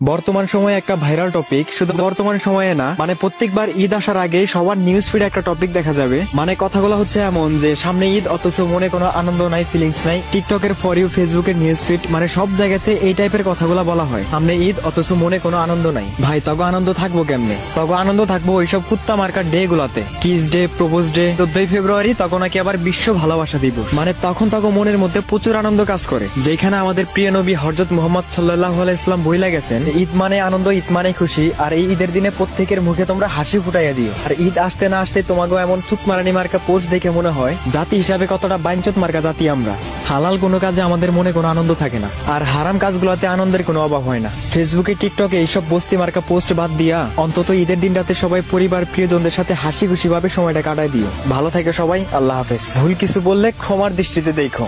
বর্তমান সময়ে একটা ভাইরাল টপিক, শুধু বর্তমান সময়ে না, মানে প্রত্যেকবার ঈদ আসার আগে সবার নিউজ ফিডে একটা টপিক দেখা যাবে। মানে কথাগুলো হচ্ছে এমন যে সামনে ঈদ অথচ মনে কোনো আনন্দ নাই, ফিলিংস নাই। টিকটকের ফর ইউ, ফেসবুকের নিউজ ফিড, মানে সব জায়গাতে এই টাইপের কথাগুলো বলা হয়। সামনে ঈদ অথচ মনে কোনো আনন্দ নাই। ভাই তগো আনন্দ থাকবো কেমনে? তগো আনন্দ থাকবো ওইসব কুত্তা মার্কার ডে গুলাতে। কিস ডে, প্রপোজ ডে, 14ই ফেব্রুয়ারি তখন নাকি আবার বিশ্ব ভালোবাসা দিবস। মানে তখন তগো মনের মধ্যে প্রচুর আনন্দ কাজ করে, যেখানে আমাদের প্রিয় নবী হযরত মুহাম্মদ সাল্লাল্লাহু আলাইহি ওয়াসাল্লাম বইলা গেছেন, ঈদ মানে আনন্দ, ঈদ মানে খুশি। আর এই ঈদের দিনে প্রত্যেকের মুখে তোমরা হাসি ফুটাইয়া দিও। আর ঈদ আসতে না আসতে তোমাকে এমন চুতমারানি মার্কা পোস্ট দেখে মনে হয় জাতি হিসাবে কতটা বাইঞ্চত মার্কা জাতি আমরা। হালাল কোনো কাজে আমাদের মনে কোনো আনন্দ থাকে না, আর হারাম কাজগুলোতে আনন্দের কোনো অভাব হয় না। ফেসবুকে, টিকটকে এইসব বস্তি মার্কা পোস্ট বাদ দিয়া অন্তত ঈদের দিনটাতে সবাই পরিবার প্রিয়জনদের সাথে হাসি খুশি ভাবে সময়টা কাটায় দিও। ভালো থাকে সবাই, আল্লাহ হাফেজ। ভুল কিছু বললে ক্ষমার দৃষ্টিতে দেখো।